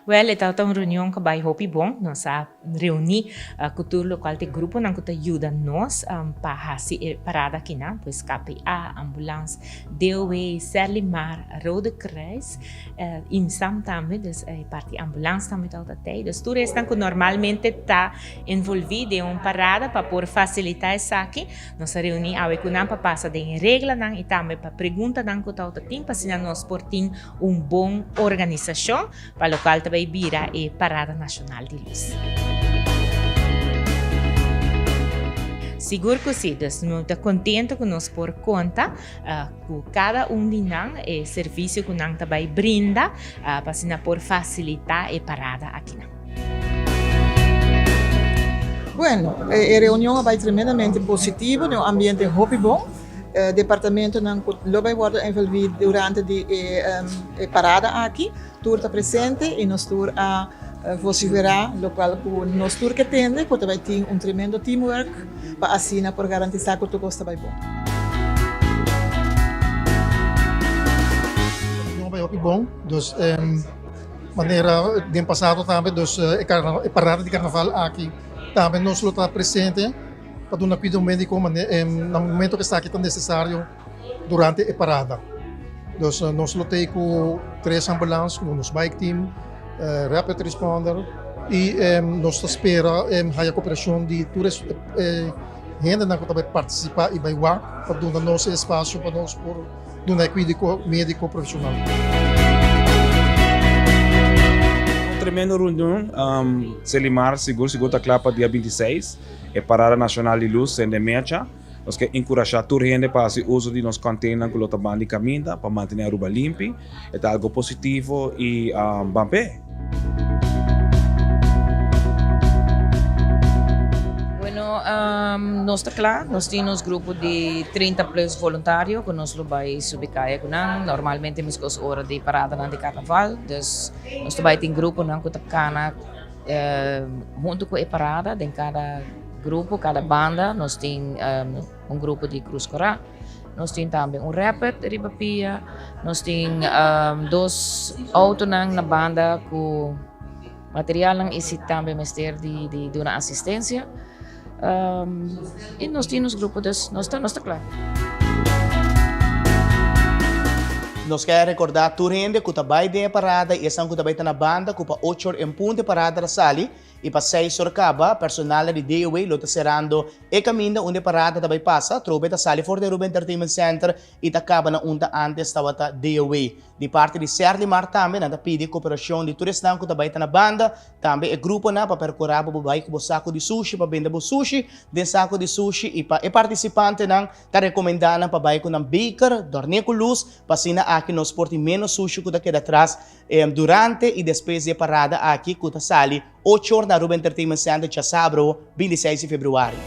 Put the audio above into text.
Well, esta é uma reunião que vai hopi bom. Nós a reunir a cultura local de grupo não que ajuda nós para fazer parada aqui não, pois KPA, ambulância, DOE, Serlimar, Rode Kruis, IMSAM também, dus parte ambulância também está até. Dus tudo isso que normalmente está envolvido em uma parada para por facilitar isso aqui. Nós a reunir a que não para passar de regra não e também para pergunta não que está tempo para se nós por ter uma boa organização para local também vira a Parada Nacional de Luz. Seguro que sim, nós estamos contentes com nós por conta com cada de nós e serviço que nós também brinda para por facilitar a parada aqui. Bueno, a reunião vai tremendamente positiva, no ambiente muito bom. O departamento não vai ser envolvido durante a parada aqui. Tour está presente e nós tour a vociferar local com nós tour que tende, que vai ter tremendo teamwork para assim por garantizar que tudo está bem bom. Não vai ser bom, dus maneira de passado também, dus a parada de carnaval aqui também nós está presente para dar cuidado médico no momento que está aqui tão necessário durante a parada. Dus nós lutamos com 3 ambulâncias, com nos bike team, rapid responder e nós esperamos a cooperação de todas as gente que vai participar e vai lá para dar nosso espaço para nós por dar cuidado médico profissional. Tremendo reunião, Selimar seguro está claro para dia 26, é Parada Nacional de Luz em Demecha. Nós queremos encorajar toda a gente para fazer uso de nossos containers com o de caminho para manter a rua limpa. É algo positivo e bom pé. Nós está claro, nós temos um grupo de 30 plus voluntários que nós vamos subicar. Normalmente nós temos hora de parada de carnaval, dus nós também temos um grupo que está junto com a parada, em cada grupo, cada banda, nós temos grupo de Cruz Corá, nós temos também rapid Ribapia, nós temos 2 autos na banda com material e também mestre de uma assistência. E nós temos grupo, nós está claro. Nós queremos recordar toda a gente que está bem parada e essa que está bem na banda, que para 8 horas em ponto parada da sali e para 6 horas acaba, personal de DOE lo está serando e caminho onde parada também passa, trobe da sali for the Ruben Entertainment Center e está acaba na onde antes estava a DOE. De parte de Serlimar também, nada pede cooperação de todos que está bem na banda, também é grupo para percorrer para baixo com o saco de sushi, para vender o sushi, de saco de sushi e para participante está recomendando para baixo com um baker, dormir com luz, para assim aqui nos porte menos sushi que daqui atrás durante e depois de parada aqui que está sali 8 horas na Ruben Entertainment Center, sábado 26 de fevereiro.